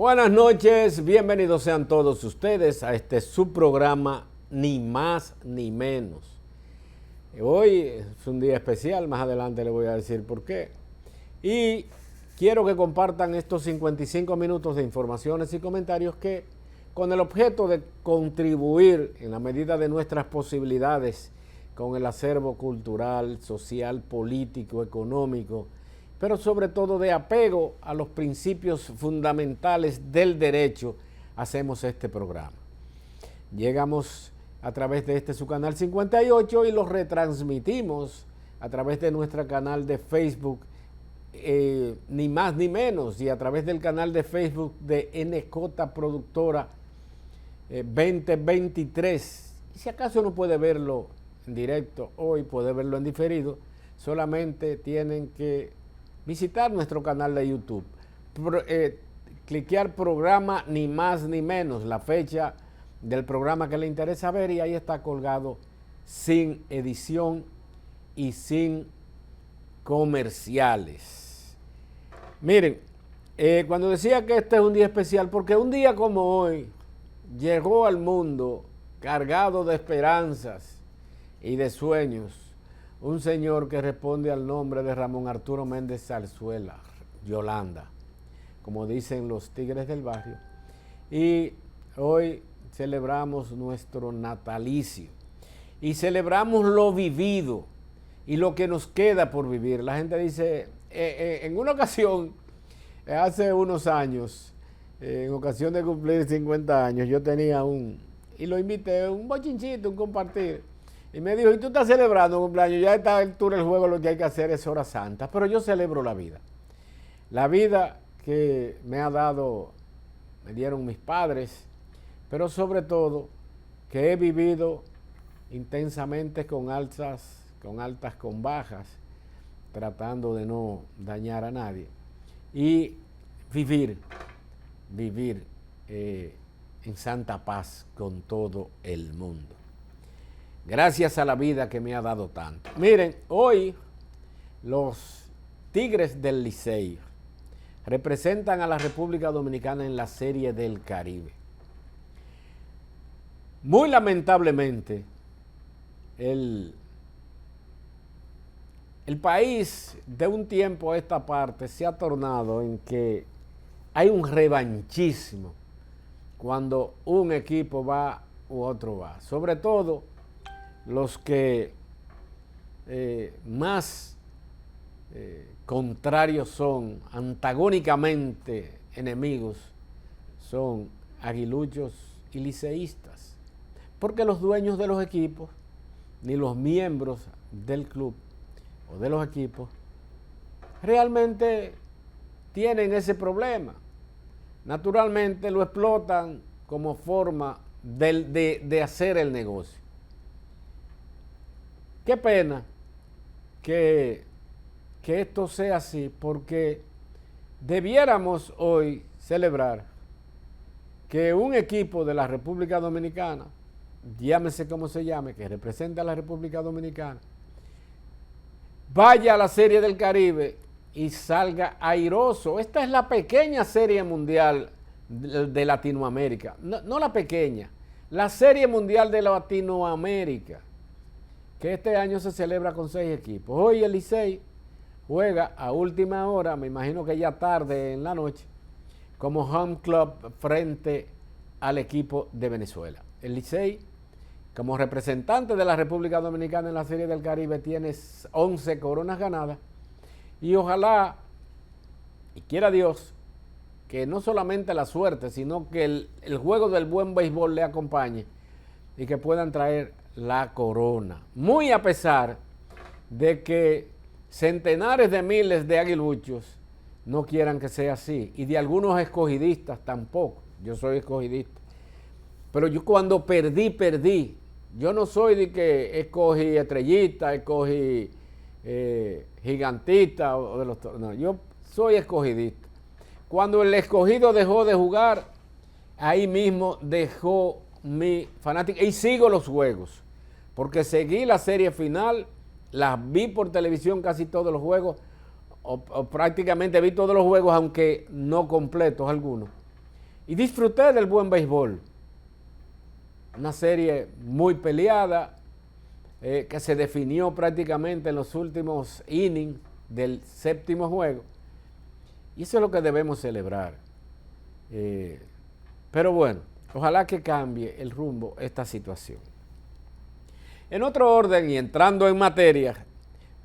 Buenas noches, bienvenidos sean todos ustedes a este subprograma Ni Más Ni Menos. Hoy es un día especial, más adelante les voy a decir por qué. Y quiero que compartan estos 55 minutos de informaciones y comentarios que, con el objeto de contribuir en la medida de nuestras posibilidades con el acervo cultural, social, político, económico, pero sobre todo de apego a los principios fundamentales del derecho, hacemos este programa. Llegamos a través de su canal 58 y lo retransmitimos a través de nuestro canal de Facebook, Ni Más Ni Menos, y a través del canal de Facebook de NJ Productora 2023. Y si acaso no puede verlo en directo hoy, puede verlo en diferido, solamente tienen que visitar nuestro canal de YouTube, cliquear programa Ni Más Ni Menos, la fecha del programa que le interesa ver, y ahí está colgado sin edición y sin comerciales. Miren, cuando decía que este es un día especial, porque un día como hoy llegó al mundo cargado de esperanzas y de sueños un señor que responde al nombre de Ramón Arturo Méndez Zarzuela, Yolanda, como dicen los tigres del barrio. Y hoy celebramos nuestro natalicio y celebramos lo vivido y lo que nos queda por vivir. La gente dice, en una ocasión, hace unos años, en ocasión de cumplir 50 años, yo tenía y lo invité, un bochinchito, un compartir. Y me dijo, ¿y tú estás celebrando un cumpleaños? Ya a esta altura del juego lo que hay que hacer es hora santa. Pero yo celebro la vida. La vida que me dieron mis padres, pero sobre todo que he vivido intensamente con altas, con bajas, tratando de no dañar a nadie. Y vivir en santa paz con todo el mundo. Gracias a la vida que me ha dado tanto. Miren, hoy los Tigres del Licey representan a la República Dominicana en la Serie del Caribe. Muy lamentablemente, el país de un tiempo a esta parte se ha tornado en que hay un revanchismo cuando un equipo va u otro va. Sobre todo los que más contrarios son, antagónicamente enemigos, son aguiluchos y liceístas. Porque los dueños de los equipos, ni los miembros del club o de los equipos, realmente tienen ese problema. Naturalmente lo explotan como forma de hacer el negocio. Qué pena que esto sea así, porque debiéramos hoy celebrar que un equipo de la República Dominicana, llámese como se llame, que representa a la República Dominicana, vaya a la Serie del Caribe y salga airoso. Esta es la pequeña serie mundial de Latinoamérica, no la pequeña, la Serie Mundial de Latinoamérica, que este año se celebra con 6 equipos. Hoy el Licey juega a última hora, me imagino que ya tarde en la noche, como home club frente al equipo de Venezuela. El Licey, como representante de la República Dominicana en la Serie del Caribe, tiene 11 coronas ganadas, y ojalá, y quiera Dios, que no solamente la suerte, sino que el juego del buen béisbol le acompañe y que puedan traer la corona, muy a pesar de que centenares de miles de aguiluchos no quieran que sea así, y de algunos escogidistas tampoco. Yo soy escogidista, pero yo cuando perdí. Yo no soy de que escogí Estrellita, escogí Gigantita o de los, no, yo soy escogidista. Cuando el escogido dejó de jugar, ahí mismo dejó mi fanática, y sigo los juegos, porque seguí la serie final, las vi por televisión casi todos los juegos, o prácticamente vi todos los juegos, aunque no completos algunos. y disfruté del buen béisbol. Una serie muy peleada, que se definió prácticamente en los últimos innings del séptimo juego. Y eso es lo que debemos celebrar. Pero bueno, ojalá que cambie el rumbo esta situación. En otro orden y entrando en materia,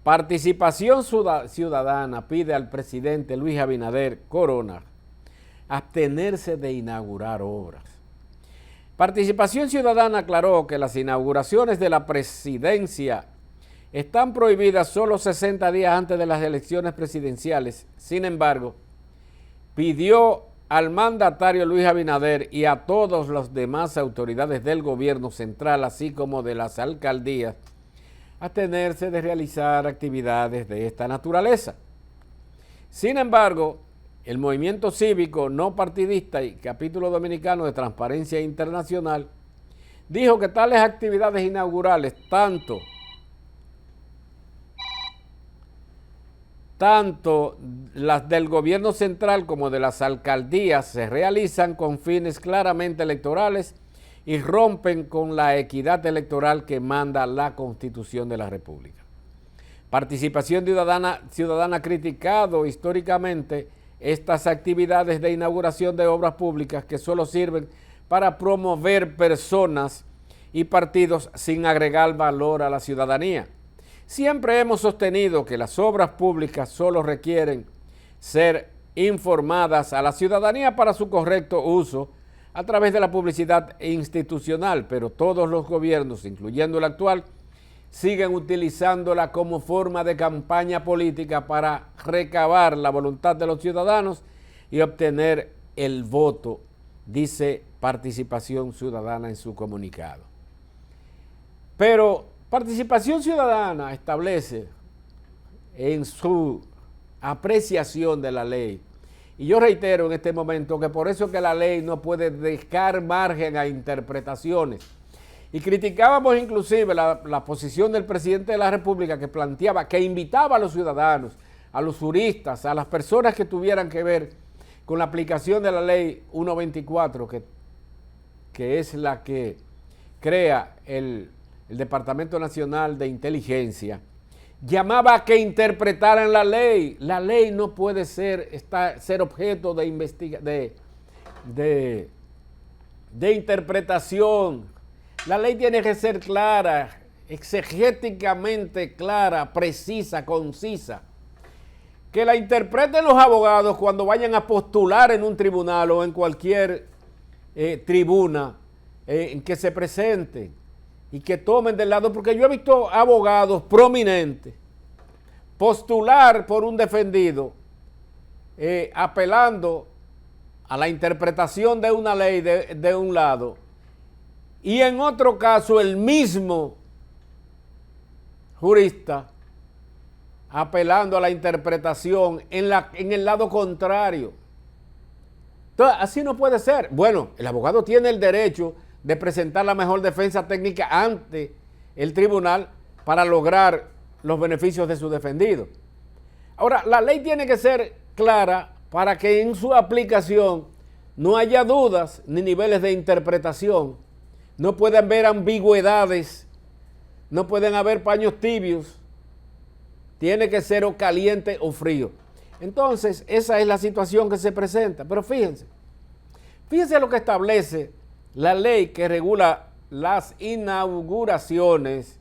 Participación Ciudadana pide al presidente Luis Abinader Corona abstenerse de inaugurar obras. Participación Ciudadana aclaró que las inauguraciones de la presidencia están prohibidas solo 60 días antes de las elecciones presidenciales. Sin embargo, pidió al mandatario Luis Abinader y a todas las demás autoridades del gobierno central, así como de las alcaldías, abstenerse de realizar actividades de esta naturaleza. Sin embargo, el movimiento cívico no partidista y capítulo dominicano de Transparencia Internacional dijo que tales actividades inaugurales, tanto las del gobierno central como de las alcaldías, se realizan con fines claramente electorales y rompen con la equidad electoral que manda la Constitución de la República. Participación Ciudadana ha criticado históricamente estas actividades de inauguración de obras públicas que solo sirven para promover personas y partidos sin agregar valor a la ciudadanía. Siempre hemos sostenido que las obras públicas solo requieren ser informadas a la ciudadanía para su correcto uso a través de la publicidad institucional, pero todos los gobiernos, incluyendo el actual, siguen utilizándola como forma de campaña política para recabar la voluntad de los ciudadanos y obtener el voto, dice Participación Ciudadana en su comunicado. Pero Participación Ciudadana establece en su apreciación de la ley, y yo reitero en este momento que por eso que la ley no puede dejar margen a interpretaciones. Y criticábamos inclusive la posición del presidente de la República que planteaba, que invitaba a los ciudadanos, a los juristas, a las personas que tuvieran que ver con la aplicación de la ley 124, que es la que crea el Departamento Nacional de Inteligencia, llamaba a que interpretaran la ley. La ley no puede ser objeto de interpretación. La ley tiene que ser clara, exegéticamente clara, precisa, concisa. Que la interpreten los abogados cuando vayan a postular en un tribunal o en cualquier tribuna en que se presenten y que tomen del lado, porque yo he visto abogados prominentes postular por un defendido apelando a la interpretación de una ley de un lado, y en otro caso el mismo jurista apelando a la interpretación en el lado contrario. Entonces, así no puede ser. Bueno, el abogado tiene el derecho de presentar la mejor defensa técnica ante el tribunal para lograr los beneficios de su defendido. Ahora, la ley tiene que ser clara para que en su aplicación no haya dudas ni niveles de interpretación. No pueden haber ambigüedades, no pueden haber paños tibios. Tiene que ser o caliente o frío. Entonces, esa es la situación que se presenta. Pero fíjense lo que establece la ley que regula las inauguraciones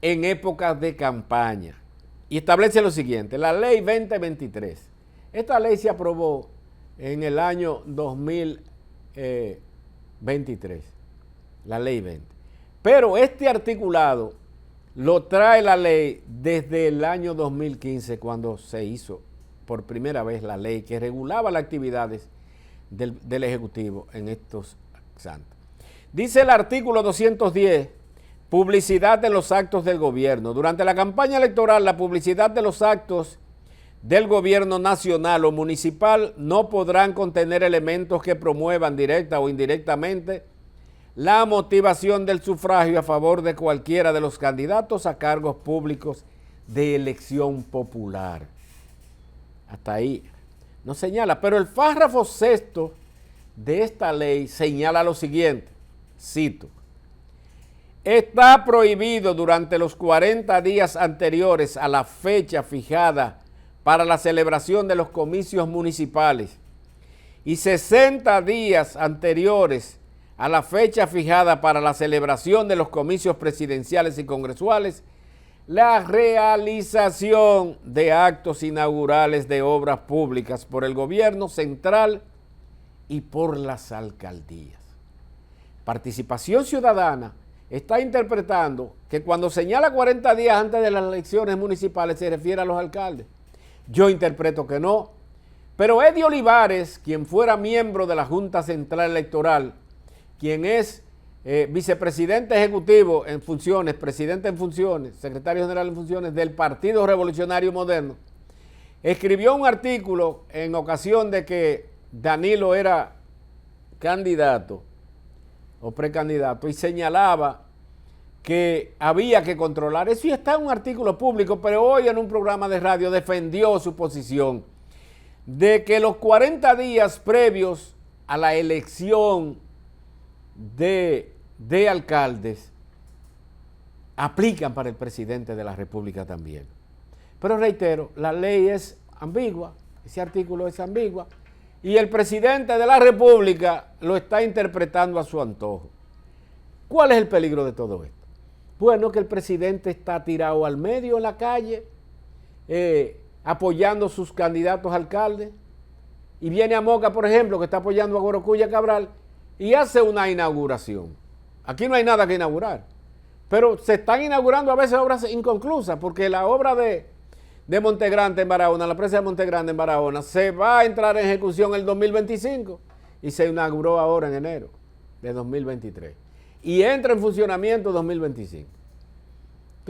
en épocas de campaña. Y establece lo siguiente, la ley 2023. Esta ley se aprobó en el año 2023, la ley 20. Pero este articulado lo trae la ley desde el año 2015, cuando se hizo por primera vez la ley que regulaba las actividades del Ejecutivo en estos santos. Dice el artículo 210, publicidad de los actos del gobierno. Durante la campaña electoral, la publicidad de los actos del gobierno nacional o municipal no podrán contener elementos que promuevan directa o indirectamente la motivación del sufragio a favor de cualquiera de los candidatos a cargos públicos de elección popular. Hasta ahí no señala, pero el párrafo sexto de esta ley señala lo siguiente, cito: está prohibido durante los 40 días anteriores a la fecha fijada para la celebración de los comicios municipales y 60 días anteriores a la fecha fijada para la celebración de los comicios presidenciales y congresuales, la realización de actos inaugurales de obras públicas por el gobierno central y por las alcaldías. Participación Ciudadana está interpretando que cuando señala 40 días antes de las elecciones municipales se refiere a los alcaldes. Yo interpreto que no, pero Eddie Olivares, quien fuera miembro de la Junta Central Electoral, quien es vicepresidente ejecutivo en funciones, presidente en funciones, secretario general en funciones del Partido Revolucionario Moderno, escribió un artículo en ocasión de que Danilo era candidato o precandidato y señalaba que había que controlar. Eso ya está en un artículo público, pero hoy en un programa de radio defendió su posición de que los 40 días previos a la elección de alcaldes aplican para el presidente de la República también. Pero reitero, la ley es ambigua, ese artículo es ambigua, y el presidente de la República lo está interpretando a su antojo. ¿Cuál es el peligro de todo esto? Bueno, que el presidente está tirado al medio en la calle, apoyando sus candidatos a alcaldes, y viene a Moca, por ejemplo, que está apoyando a Gorocuya Cabral, y hace una inauguración. Aquí no hay nada que inaugurar, pero se están inaugurando a veces obras inconclusas, porque la obra de Montegrande en Barahona, la presa de Montegrande en Barahona, se va a entrar en ejecución el 2025 y se inauguró ahora en enero de 2023 y entra en funcionamiento 2025.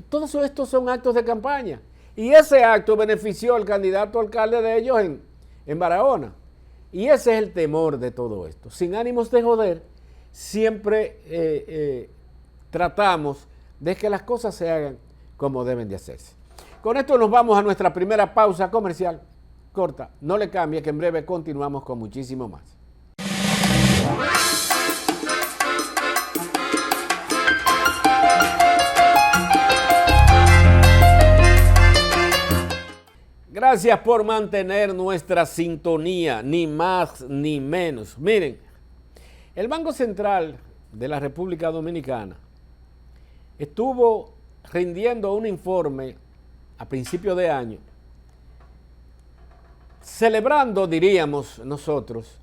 Todos estos son actos de campaña y ese acto benefició al candidato alcalde de ellos en Barahona. Y ese es el temor de todo esto. Sin ánimos de joder, siempre tratamos de que las cosas se hagan como deben de hacerse. Con esto nos vamos a nuestra primera pausa comercial corta. No le cambie, que en breve continuamos con muchísimo más. Gracias por mantener nuestra sintonía, ni más ni menos. Miren, el Banco Central de la República Dominicana estuvo rindiendo un informe a principio de año, celebrando, diríamos nosotros,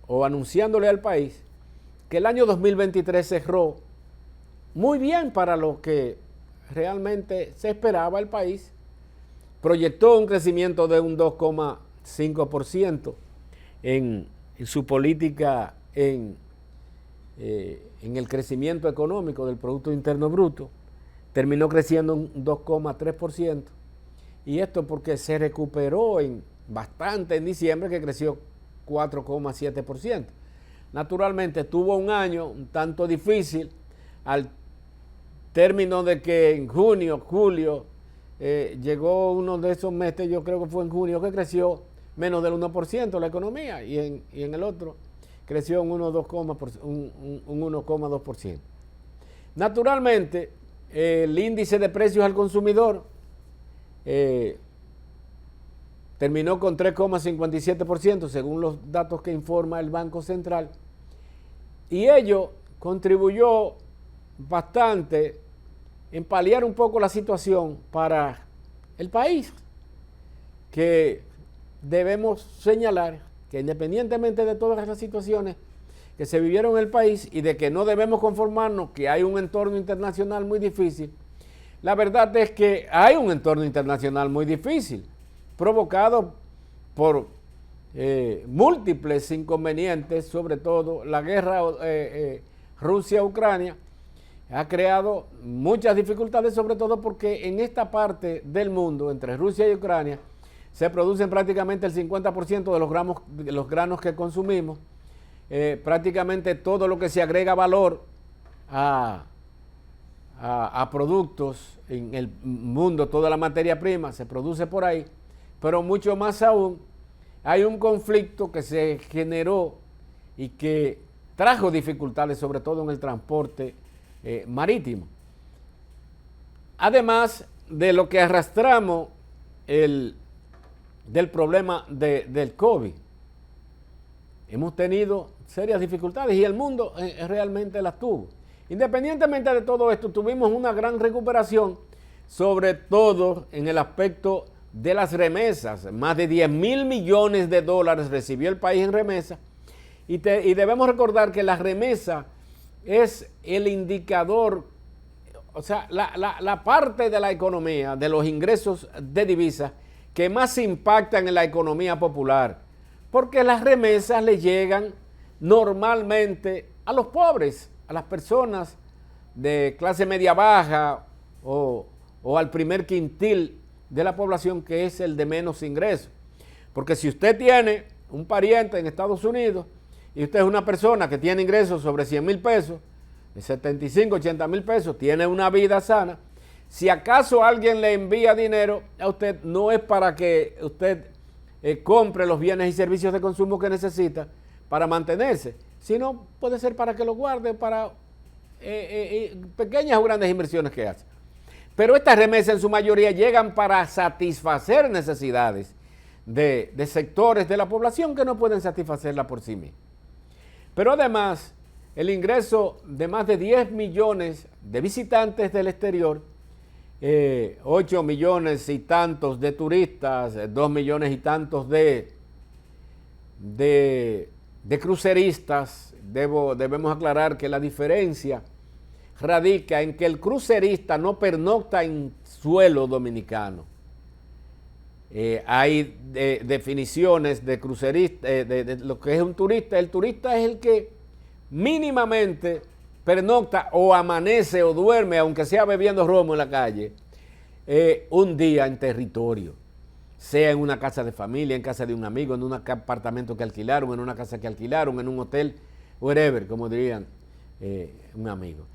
o anunciándole al país, que el año 2023 cerró muy bien para lo que realmente se esperaba el país. Proyectó un crecimiento de un 2,5% en su política en el crecimiento económico del Producto Interno Bruto. Terminó creciendo un 2,3%, y esto porque se recuperó bastante en diciembre, que creció 4,7%. Naturalmente tuvo un año un tanto difícil al término de que en junio, julio, llegó uno de esos meses, yo creo que fue en junio, que creció menos del 1% la economía, y en el otro creció un 1,2%. Naturalmente, el índice de precios al consumidor terminó con 3,57% según los datos que informa el Banco Central, y ello contribuyó bastante en paliar un poco la situación para el país, que debemos señalar que independientemente de todas las situaciones que se vivieron en el país y de que no debemos conformarnos, que hay un entorno internacional muy difícil, la verdad es que hay un entorno internacional muy difícil, provocado por múltiples inconvenientes, sobre todo la guerra Rusia-Ucrania, ha creado muchas dificultades, sobre todo porque en esta parte del mundo, entre Rusia y Ucrania, se producen prácticamente el 50% de los granos que consumimos. Prácticamente todo lo que se agrega valor a productos en el mundo, toda la materia prima se produce por ahí, pero mucho más aún hay un conflicto que se generó y que trajo dificultades, sobre todo en el transporte marítimo. Además de lo que arrastramos del problema del COVID. Hemos tenido serias dificultades y el mundo realmente las tuvo. Independientemente de todo esto, tuvimos una gran recuperación, sobre todo en el aspecto de las remesas. Más de 10.000 millones de dólares recibió el país en remesas. Y debemos recordar que la remesa es el indicador, o sea, la parte de la economía, de los ingresos de divisas, que más impactan en la economía popular. Porque las remesas le llegan normalmente a los pobres, a las personas de clase media baja o al primer quintil de la población, que es el de menos ingresos. Porque si usted tiene un pariente en Estados Unidos y usted es una persona que tiene ingresos sobre 100,000 pesos, de 75, 80 mil pesos, tiene una vida sana, si acaso alguien le envía dinero a usted, no es para que usted compre los bienes y servicios de consumo que necesita para mantenerse, sino puede ser para que lo guarde para pequeñas o grandes inversiones que hace. Pero estas remesas en su mayoría llegan para satisfacer necesidades de sectores de la población que no pueden satisfacerla por sí mismos. Pero además, el ingreso de más de 10 millones de visitantes del exterior, 8 millones y tantos de turistas, 2 millones y tantos de cruceristas. Debemos aclarar que la diferencia radica en que el crucerista no pernocta en suelo dominicano. Hay definiciones de crucerista, de lo que es un turista. El turista es el que mínimamente pernocta o amanece o duerme, aunque sea bebiendo romo en la calle, un día en territorio, sea en una casa de familia, en casa de un amigo, en un apartamento que alquilaron, en una casa que alquilaron, en un hotel, wherever, como dirían un amigo.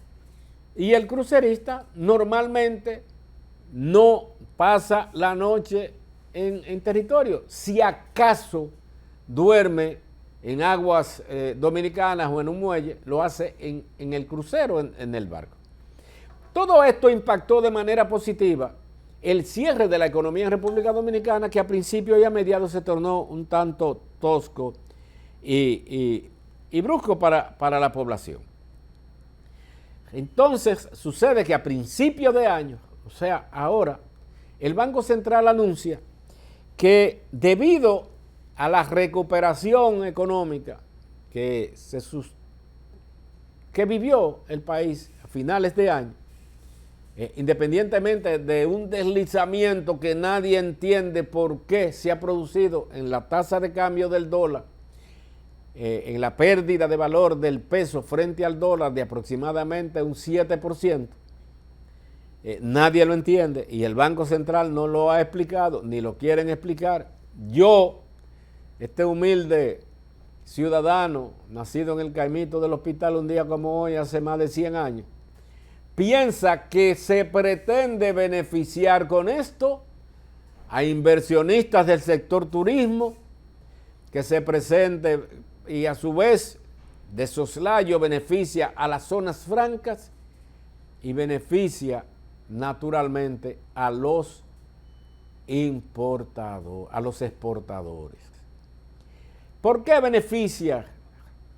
Y el crucerista normalmente no pasa la noche en territorio, si acaso duerme en aguas dominicanas o en un muelle, lo hace en el crucero, en el barco. Todo esto impactó de manera positiva el cierre de la economía en República Dominicana, que a principio y a mediados se tornó un tanto tosco y brusco para la población. Entonces sucede que a principios de año, o sea, ahora, el Banco Central anuncia que debido a la recuperación económica que vivió el país a finales de año, independientemente de un deslizamiento que nadie entiende por qué se ha producido en la tasa de cambio del dólar, en la pérdida de valor del peso frente al dólar de aproximadamente un 7%, nadie lo entiende y el Banco Central no lo ha explicado, ni lo quieren explicar. Yo, este humilde ciudadano, nacido en el Caimito del Hospital un día como hoy, hace más de 100 años, piensa que se pretende beneficiar con esto a inversionistas del sector turismo, que se presente y a su vez de soslayo beneficia a las zonas francas y beneficia naturalmente a los importadores, a los exportadores. ¿Por qué beneficia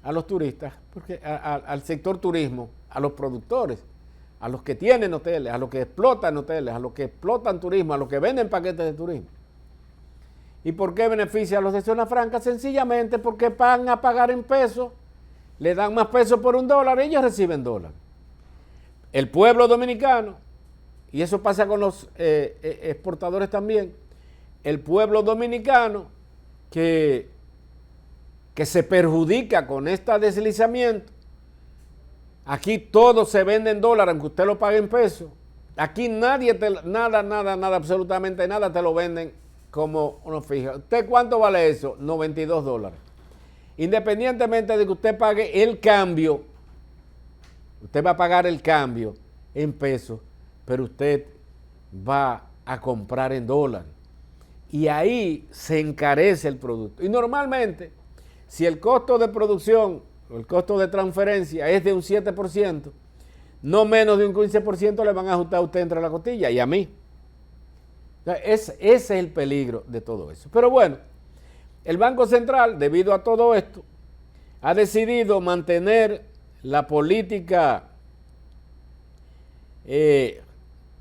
a los turistas? Porque al sector turismo, a los productores, a los que tienen hoteles, a los que explotan hoteles, a los que explotan turismo, a los que venden paquetes de turismo. ¿Y por qué beneficia a los de zona franca? Sencillamente porque van a pagar en pesos, le dan más pesos por $1 y ellos reciben dólares. El pueblo dominicano, y eso pasa con los exportadores también, el pueblo dominicano que se perjudica con este deslizamiento. Aquí todo se vende en dólares, aunque usted lo pague en pesos. Aquí nadie, nada, absolutamente nada te lo venden como uno fija. ¿Usted cuánto vale eso? $92. Independientemente de que usted pague el cambio, usted va a pagar el cambio en pesos, pero usted va a comprar en dólares. Y ahí se encarece el producto. Y normalmente si el costo de producción o el costo de transferencia es de un 7%, no menos de un 15% le van a ajustar a usted entre la costilla y a mí. Ese es el peligro de todo eso. Pero bueno, el Banco Central, debido a todo esto, ha decidido mantener la política,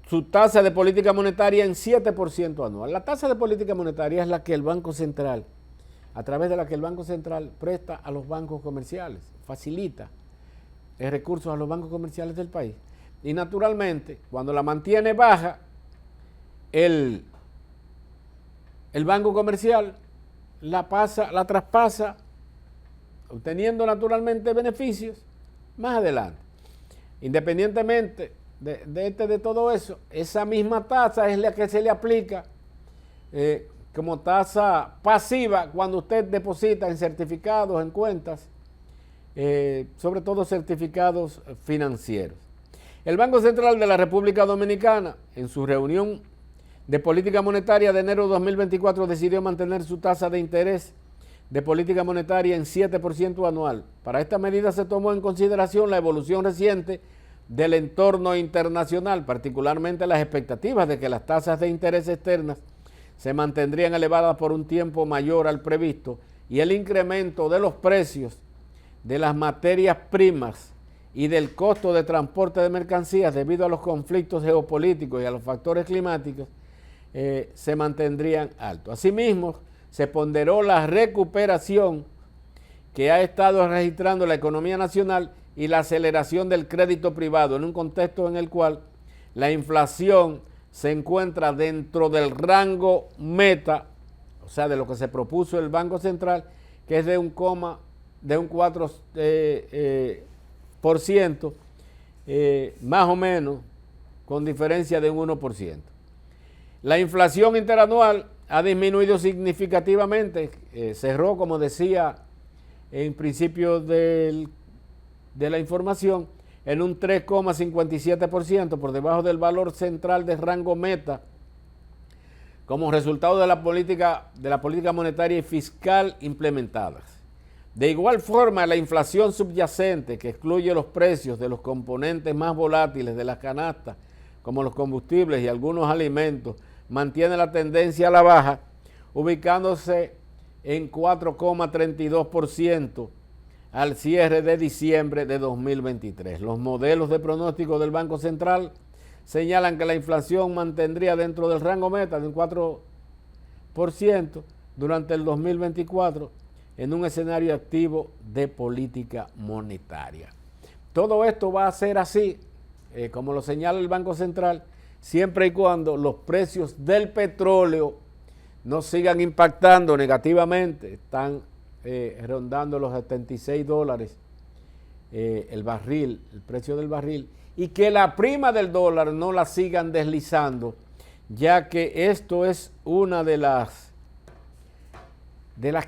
su tasa de política monetaria en 7% anual. La tasa de política monetaria es la que el Banco Central, a través de la que el Banco Central presta a los bancos comerciales, facilita recursos a los bancos comerciales del país. Y naturalmente, cuando la mantiene baja, el banco comercial la traspasa, obteniendo naturalmente beneficios más adelante. Independientemente de todo eso, esa misma tasa es la que se le aplica como tasa pasiva cuando usted deposita en certificados, en cuentas, sobre todo certificados financieros. El Banco Central de la República Dominicana, en su reunión de política monetaria de enero de 2024, decidió mantener su tasa de interés de política monetaria en 7% anual. Para esta medida se tomó en consideración la evolución reciente del entorno internacional, particularmente las expectativas de que las tasas de interés externas se mantendrían elevadas por un tiempo mayor al previsto y el incremento de los precios de las materias primas y del costo de transporte de mercancías debido a los conflictos geopolíticos y a los factores climáticos se mantendrían altos. Asimismo, se ponderó la recuperación que ha estado registrando la economía nacional y la aceleración del crédito privado en un contexto en el cual la inflación se encuentra dentro del rango meta, o sea, de lo que se propuso el Banco Central, que es de un 4%, más o menos, con diferencia de un 1%. La inflación interanual ha disminuido significativamente, cerró, como decía en principio de la información, en un 3,57%, por debajo del valor central de rango meta, como resultado de la política monetaria y fiscal implementadas. De igual forma, la inflación subyacente, que excluye los precios de los componentes más volátiles de las canastas, como los combustibles y algunos alimentos, mantiene la tendencia a la baja, ubicándose en 4,32% al cierre de diciembre de 2023. Los modelos de pronóstico del Banco Central señalan que la inflación mantendría dentro del rango meta de un 4% durante el 2024 en un escenario activo de política monetaria. Todo esto va a ser así, como lo señala el Banco Central, siempre y cuando los precios del petróleo no sigan impactando negativamente. Están rondando los $76 el barril, el precio del barril, y que la prima del dólar no la sigan deslizando, ya que esto es una de las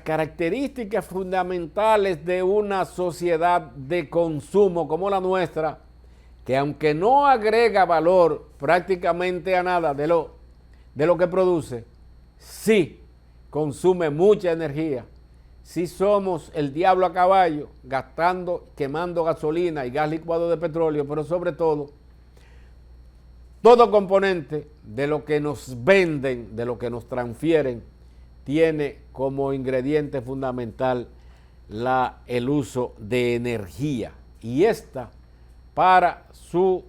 características fundamentales de una sociedad de consumo como la nuestra, que aunque no agrega valor prácticamente a nada de lo que produce, sí consume mucha energía. Sí somos el diablo a caballo, quemando gasolina y gas licuado de petróleo, pero sobre todo componente de lo que nos venden, de lo que nos transfieren, tiene como ingrediente fundamental el uso de energía. Y esta, para su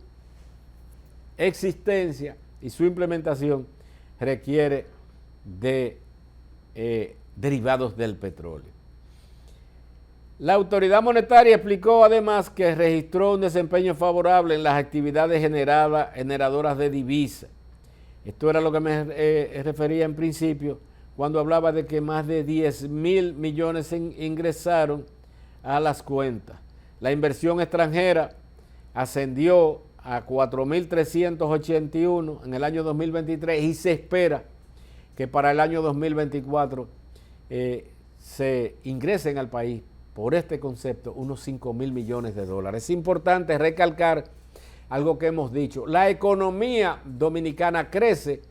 existencia y su implementación, requiere de derivados del petróleo. La autoridad monetaria explicó además que registró un desempeño favorable en las actividades generadoras de divisas. Esto era lo que me refería en principio cuando hablaba de que más de 10.000 millones ingresaron a las cuentas. La inversión extranjera ascendió a 4.381 en el año 2023 y se espera que para el año 2024 se ingresen al país por este concepto unos 5.000 millones de dólares. Es importante recalcar algo que hemos dicho. La economía dominicana crece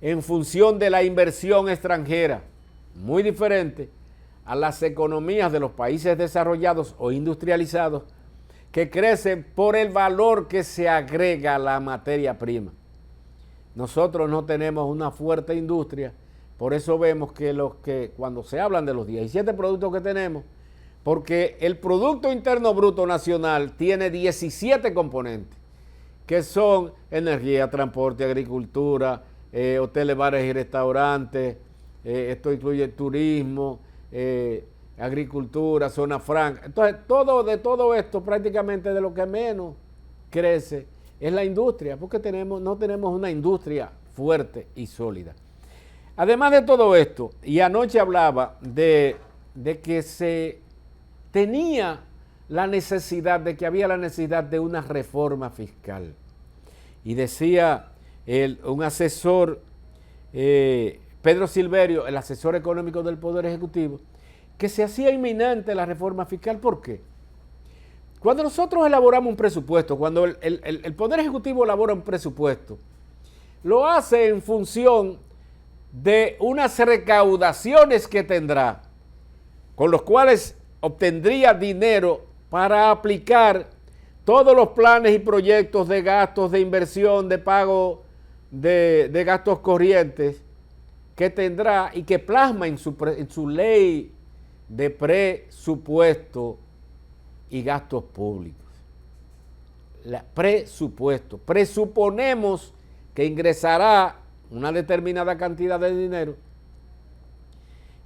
en función de la inversión extranjera, muy diferente a las economías de los países desarrollados o industrializados, que crecen por el valor que se agrega a la materia prima. Nosotros no tenemos una fuerte industria, por eso vemos que cuando se hablan de los 17 productos que tenemos, porque el Producto Interno Bruto Nacional tiene 17 componentes, que son energía, transporte, agricultura, hoteles, bares y restaurantes, esto incluye turismo, agricultura, zona franca. Entonces, de todo esto, prácticamente de lo que menos crece es la industria, porque no tenemos una industria fuerte y sólida. Además de todo esto, y anoche hablaba de que se tenía que había la necesidad de una reforma fiscal. Y decía un asesor, Pedro Silverio, el asesor económico del Poder Ejecutivo, que se hacía inminente la reforma fiscal. ¿Por qué? Cuando nosotros elaboramos un presupuesto, cuando el Poder Ejecutivo elabora un presupuesto, lo hace en función de unas recaudaciones que tendrá, con los cuales obtendría dinero para aplicar todos los planes y proyectos de gastos, de inversión, de pago de gastos corrientes que tendrá y que plasma en su ley de presupuesto y gastos públicos. Presuponemos que ingresará una determinada cantidad de dinero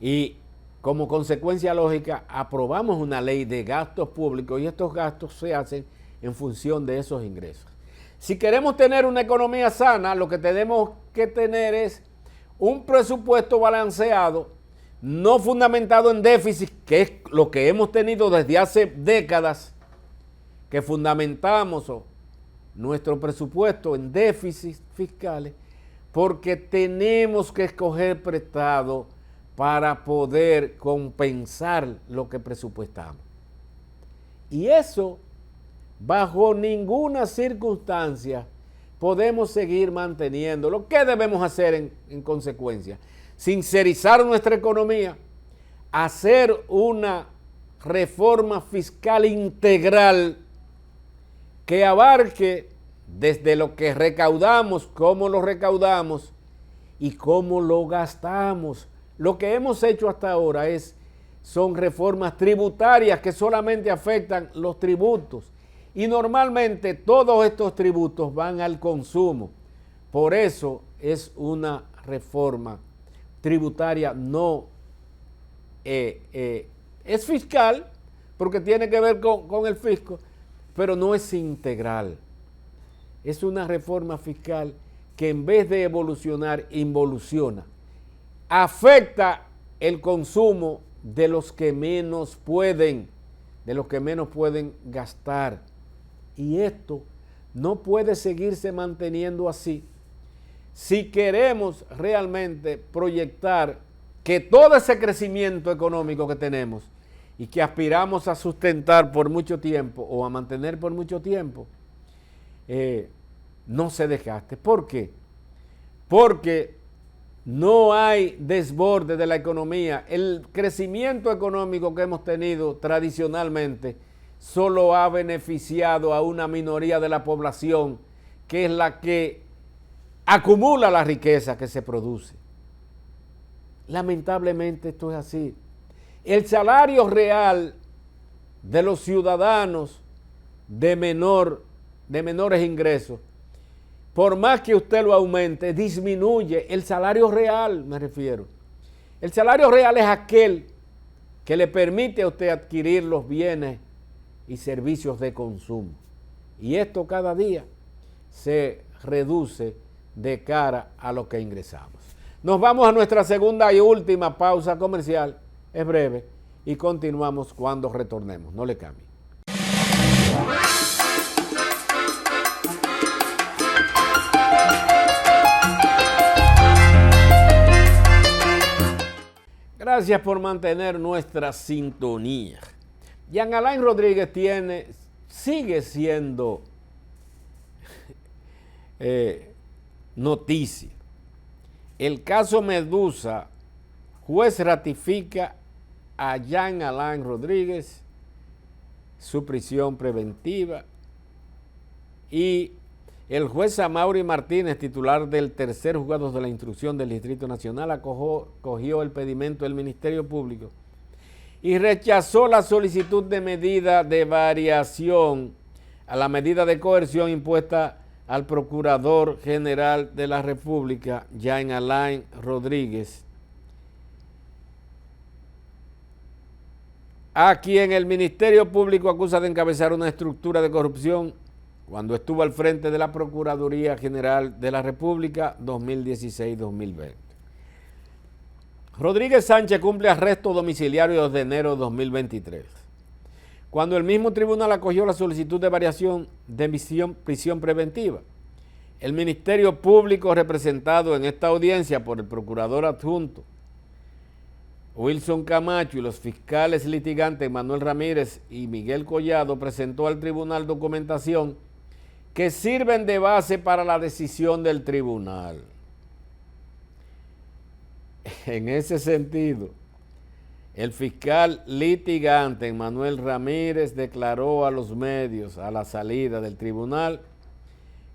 y como consecuencia lógica aprobamos una ley de gastos públicos y estos gastos se hacen en función de esos ingresos. Si queremos tener una economía sana, lo que tenemos que tener es un presupuesto balanceado, no fundamentado en déficit, que es lo que hemos tenido desde hace décadas, que fundamentamos nuestro presupuesto en déficits fiscales, porque tenemos que escoger prestado para poder compensar lo que presupuestamos. Y eso, bajo ninguna circunstancia, podemos seguir manteniendo. ¿Qué debemos hacer en consecuencia? Sincerizar nuestra economía, hacer una reforma fiscal integral que abarque desde lo que recaudamos, cómo lo recaudamos y cómo lo gastamos. Lo que hemos hecho hasta ahora son reformas tributarias que solamente afectan los tributos. Y normalmente todos estos tributos van al consumo. Por eso es una reforma tributaria es fiscal, porque tiene que ver con el fisco, pero no es integral. Es una reforma fiscal que en vez de evolucionar, involuciona. Afecta el consumo de los que menos pueden gastar. Y esto no puede seguirse manteniendo así si queremos realmente proyectar que todo ese crecimiento económico que tenemos y que aspiramos a sustentar por mucho tiempo o a mantener por mucho tiempo, no se desgaste. ¿Por qué? Porque no hay desborde de la economía. El crecimiento económico que hemos tenido tradicionalmente solo ha beneficiado a una minoría de la población, que es la que acumula la riqueza que se produce. Lamentablemente esto es así. El salario real de los ciudadanos de menores ingresos, por más que usted lo aumente, disminuye. El salario real, me refiero. El salario real es aquel que le permite a usted adquirir los bienes y servicios de consumo. Y esto cada día se reduce de cara a lo que ingresamos. Nos vamos a nuestra segunda y última pausa comercial. Es breve y continuamos cuando retornemos. No le cambie. Gracias por mantener nuestra sintonía. Jean Alain Rodríguez sigue siendo noticia. El caso Medusa, juez ratifica a Jean Alain Rodríguez su prisión preventiva, y el juez Amaury Martínez, titular del tercer juzgado de la instrucción del Distrito Nacional, cogió el pedimento del Ministerio Público y rechazó la solicitud de medida de variación a la medida de coerción impuesta al Procurador General de la República, Jean Alain Rodríguez, a quien el Ministerio Público acusa de encabezar una estructura de corrupción cuando estuvo al frente de la Procuraduría General de la República 2016-2020. Rodríguez Sánchez cumple arresto domiciliario desde enero de 2023, cuando el mismo tribunal acogió la solicitud de variación de prisión preventiva. El Ministerio Público, representado en esta audiencia por el procurador adjunto Wilson Camacho y los fiscales litigantes Manuel Ramírez y Miguel Collado, presentó al tribunal documentación que sirven de base para la decisión del tribunal. En ese sentido, el fiscal litigante Manuel Ramírez declaró a los medios a la salida del tribunal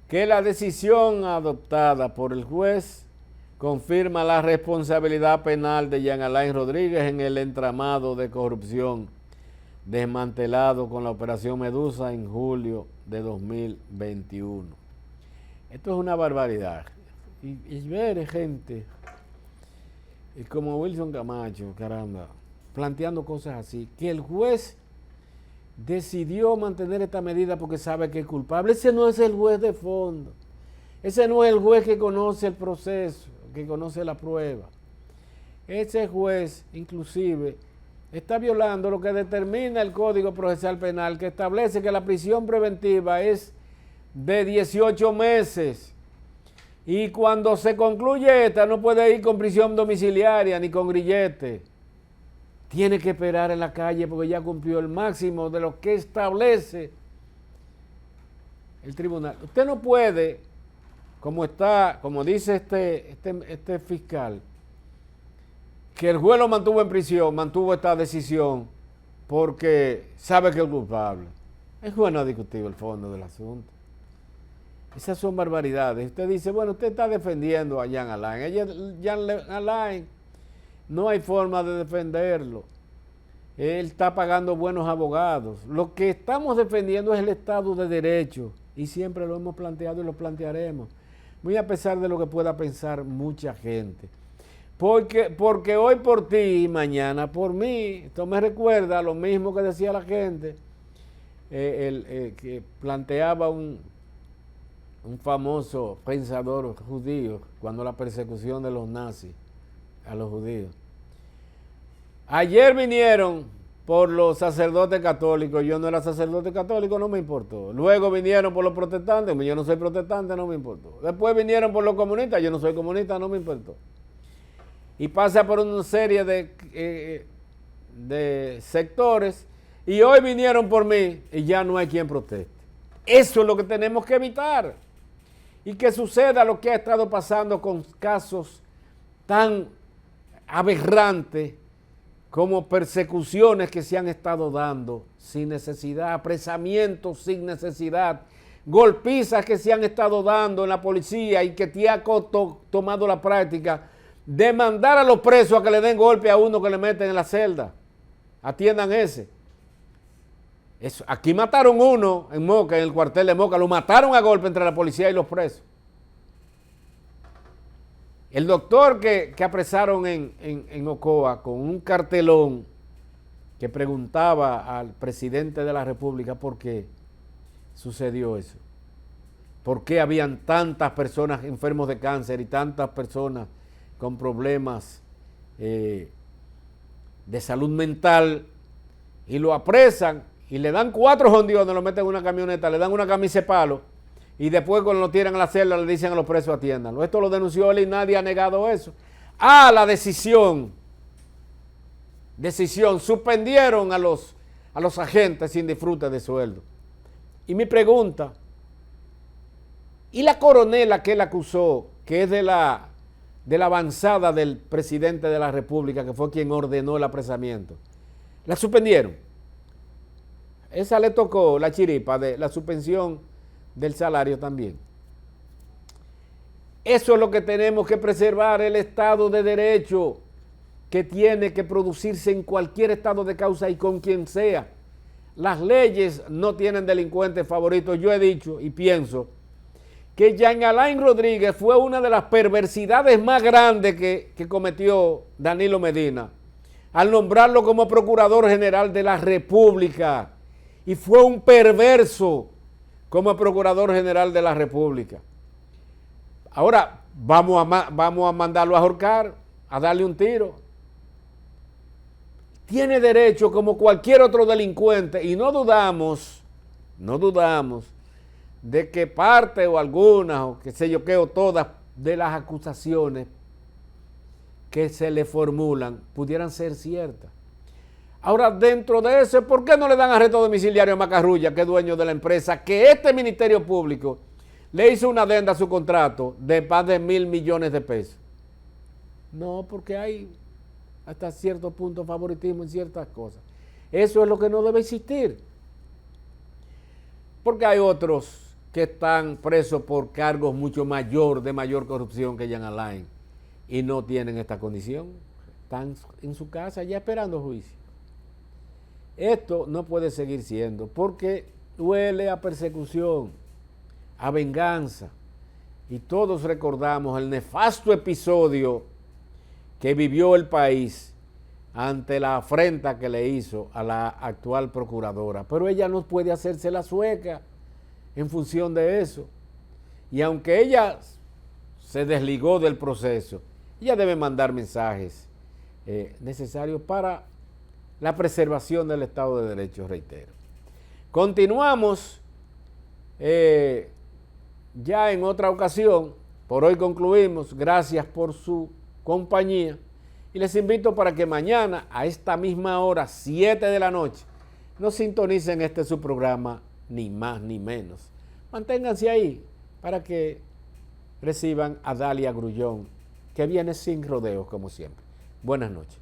que la decisión adoptada por el juez confirma la responsabilidad penal de Jean Alain Rodríguez en el entramado de corrupción desmantelado con la Operación Medusa en julio de 2021. Esto es una barbaridad. Y ver gente como Wilson Camacho, caramba, planteando cosas así, que el juez decidió mantener esta medida porque sabe que es culpable. Ese no es el juez de fondo. Ese no es el juez que conoce el proceso, que conoce la prueba. Ese juez, inclusive, está violando lo que determina el Código Procesal Penal, que establece que la prisión preventiva es de 18 meses. Y cuando se concluye esta, no puede ir con prisión domiciliaria ni con grillete. Tiene que esperar en la calle porque ya cumplió el máximo de lo que establece el tribunal. Usted no puede, como dice este fiscal, que el juez lo mantuvo en prisión, mantuvo esta decisión porque sabe que es culpable. El juez no ha discutido el fondo del asunto. Esas son barbaridades. Usted dice, bueno, usted está defendiendo a Jean Alain. Jean Alain, no hay forma de defenderlo. Él está pagando buenos abogados. Lo que estamos defendiendo es el Estado de Derecho. Y siempre lo hemos planteado y lo plantearemos. Muy a pesar de lo que pueda pensar mucha gente. Porque hoy por ti y mañana por mí. Esto me recuerda lo mismo que decía la gente. Que planteaba un famoso pensador judío cuando la persecución de los nazis a los judíos. Ayer vinieron por los sacerdotes católicos, yo no era sacerdote católico, no me importó. Luego vinieron por los protestantes, yo no soy protestante, no me importó. Después vinieron por los comunistas, yo no soy comunista, no me importó. Y pasa por una serie de sectores, y hoy vinieron por mí y ya no hay quien proteste. Eso es lo que tenemos que evitar. Y que suceda lo que ha estado pasando con casos tan aberrantes como persecuciones que se han estado dando sin necesidad, apresamientos sin necesidad, golpizas que se han estado dando en la policía y que te ha tomado la práctica de mandar a los presos a que le den golpe a uno que le meten en la celda. Atiendan ese. Eso, aquí mataron uno en Moca, en el cuartel de Moca, lo mataron a golpe entre la policía y los presos. El doctor que apresaron en Ocoa con un cartelón que preguntaba al presidente de la República por qué sucedió eso. ¿Por qué habían tantas personas enfermos de cáncer y tantas personas con problemas de salud mental? Y lo apresan y le dan 4 jondiones, lo meten en una camioneta, le dan una camisa de palo y después cuando lo tiran a la celda le dicen a los presos atiéndanlo. Esto lo denunció él y nadie ha negado eso. La decisión, suspendieron a los agentes sin disfrute de sueldo. Y mi pregunta, ¿y la coronela que él acusó, que es de la avanzada del presidente de la República, que fue quien ordenó el apresamiento? La suspendieron. Esa le tocó la chiripa de la suspensión del salario también. Eso es lo que tenemos que preservar, el Estado de Derecho, que tiene que producirse en cualquier estado de causa y con quien sea. Las leyes no tienen delincuentes favoritos. Yo he dicho y pienso que Jean Alain Rodríguez fue una de las perversidades más grandes que cometió Danilo Medina al nombrarlo como Procurador General de la República. Y fue un perverso como Procurador General de la República. Ahora vamos a mandarlo a ahorcar, a darle un tiro. Tiene derecho como cualquier otro delincuente y no dudamos de que parte o algunas o qué sé yo qué o todas de las acusaciones que se le formulan pudieran ser ciertas. Ahora, dentro de eso, ¿por qué no le dan arresto domiciliario a Macarrulla, que es dueño de la empresa, que este Ministerio Público le hizo una adenda a su contrato de más de 1.000 millones de pesos? No, porque hay hasta cierto punto favoritismo en ciertas cosas. Eso es lo que no debe existir. Porque hay otros que están presos por cargos de mayor corrupción que Jean Alain y no tienen esta condición. Están en su casa ya esperando juicio. Esto no puede seguir siendo porque huele a persecución, a venganza. Y todos recordamos el nefasto episodio que vivió el país ante la afrenta que le hizo a la actual procuradora. Pero ella no puede hacerse la sueca en función de eso. Y aunque ella se desligó del proceso, ella debe mandar mensajes necesarios para la preservación del Estado de Derecho, reitero. Continuamos ya en otra ocasión. Por hoy concluimos. Gracias por su compañía. Y les invito para que mañana a esta misma hora, 7 de la noche, nos sintonicen su programa, ni más ni menos. Manténganse ahí para que reciban a Dalia Grullón, que viene sin rodeos como siempre. Buenas noches.